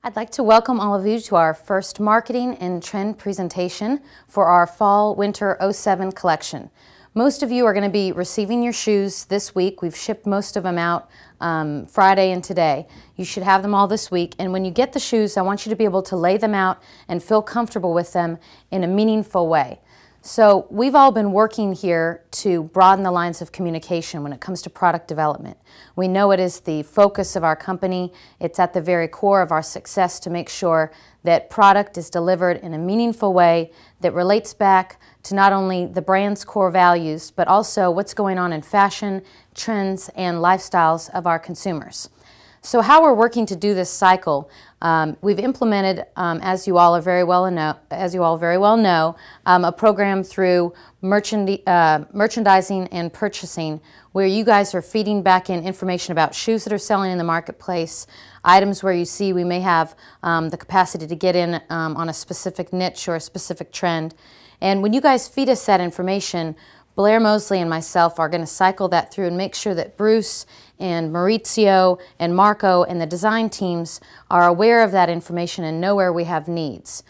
I'd like to welcome all of you to our first marketing and trend presentation for our Fall/Winter '07 collection. Most of you are going to be receiving your shoes this week. We've shipped most of them out Friday and today. You should have them all this week, and when you get the shoes, I want you to be able to lay them out and feel comfortable with them in a meaningful way. So we've all been working here to broaden the lines of communication when it comes to product development. We know it is the focus of our company. It's at the very core of our success to make sure that product is delivered in a meaningful way that relates back to not only the brand's core values, but also what's going on in fashion, trends, and lifestyles of our consumers. So how we're working to do this cycle, we've implemented, as you all very well know, a program through merchandising and purchasing, where you guys are feeding back in information about shoes that are selling in the marketplace, items where you see we may have the capacity to get in on a specific niche or a specific trend. And when you guys feed us that information, Blair Mosley and myself are going to cycle that through and make sure that Bruce and Maurizio and Marco and the design teams are aware of that information and know where we have needs.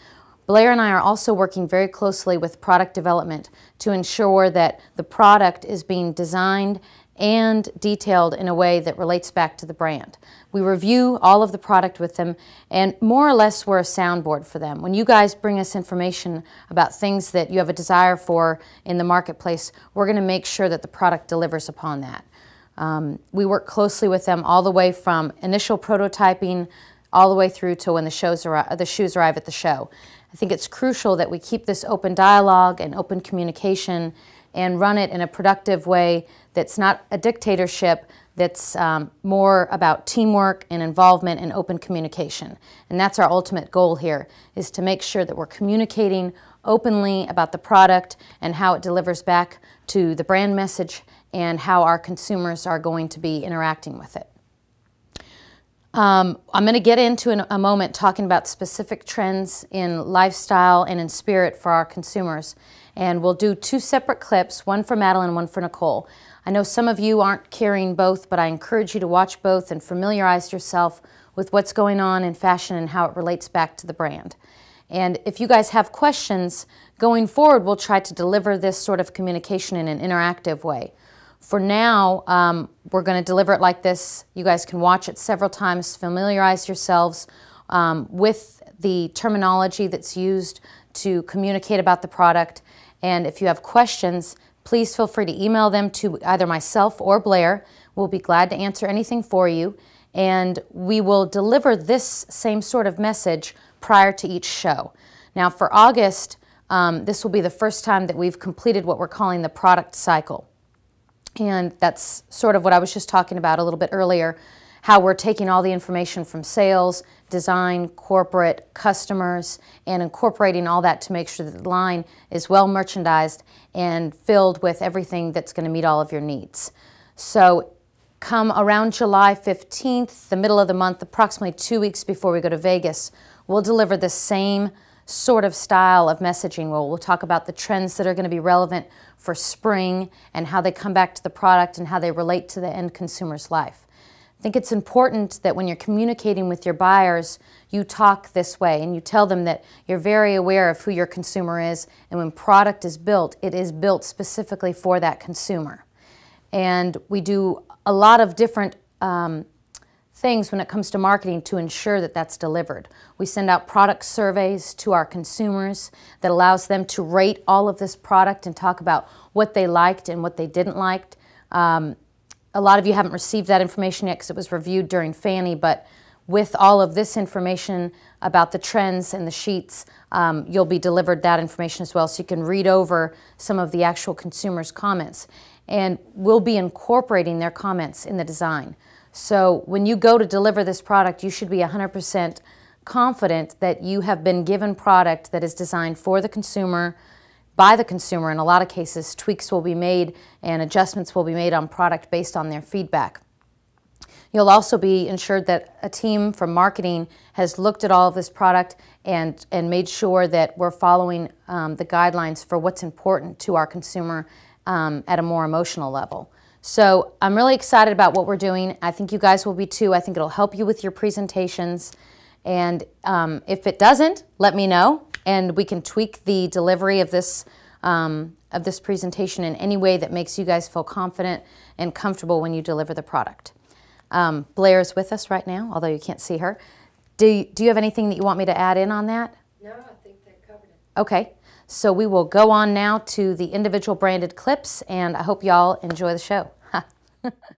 Blair and I are also working very closely with product development to ensure that the product is being designed and detailed in a way that relates back to the brand. We review all of the product with them, and more or less we're a soundboard for them. When you guys bring us information about things that you have a desire for in the marketplace, we're going to make sure that the product delivers upon that. We work closely with them all the way from initial prototyping all the way through to when the shoes arrive at the show. I think it's crucial that we keep this open dialogue and open communication and run it in a productive way that's not a dictatorship, that's more about teamwork and involvement and open communication. And that's our ultimate goal here, is to make sure that we're communicating openly about the product and how it delivers back to the brand message and how our consumers are going to be interacting with it. I'm going to get into in a moment talking about specific trends in lifestyle and in spirit for our consumers. And we'll do two separate clips, one for Madeline and one for Nicole. I know some of you aren't carrying both, but I encourage you to watch both and familiarize yourself with what's going on in fashion and how it relates back to the brand. And if you guys have questions, going forward, we'll try to deliver this sort of communication in an interactive way. For now, we're going to deliver it like this. You guys can watch it several times, familiarize yourselves with the terminology that's used to communicate about the product. And if you have questions, please feel free to email them to either myself or Blair. We'll be glad to answer anything for you. And we will deliver this same sort of message prior to each show. Now for August, this will be the first time that we've completed what we're calling the product cycle. And that's sort of what I was just talking about a little bit earlier, how we're taking all the information from sales, design, corporate, customers, and incorporating all that to make sure that the line is well merchandised and filled with everything that's going to meet all of your needs. So come around July 15th, the middle of the month, approximately 2 weeks before we go to Vegas, we'll deliver the same sort of style of messaging. We'll talk about the trends that are going to be relevant for spring and how they come back to the product and how they relate to the end consumer's life. I think it's important that when you're communicating with your buyers, you talk this way and you tell them that you're very aware of who your consumer is, and when product is built, it is built specifically for that consumer. And we do a lot of different things when it comes to marketing to ensure that that's delivered. We send out product surveys to our consumers that allows them to rate all of this product and talk about what they liked and what they didn't like. A lot of you haven't received that information yet because it was reviewed during Fanny, but with all of this information about the trends and the sheets, you'll be delivered that information as well, so you can read over some of the actual consumers' comments. And we'll be incorporating their comments in the design. So when you go to deliver this product, you should be 100% confident that you have been given product that is designed for the consumer, by the consumer. In a lot of cases, tweaks will be made and adjustments will be made on product based on their feedback. You'll also be ensured that a team from marketing has looked at all of this product and made sure that we're following the guidelines for what's important to our consumer at a more emotional level. So I'm really excited about what we're doing. I think you guys will be too. I think it'll help you with your presentations. And if it doesn't, let me know, and we can tweak the delivery of this presentation in any way that makes you guys feel confident and comfortable when you deliver the product. Blair is with us right now, although you can't see her. Do you have anything that you want me to add in on that? No, I think that covered it. Okay, so we will go on now to the individual branded clips, and I hope y'all enjoy the show.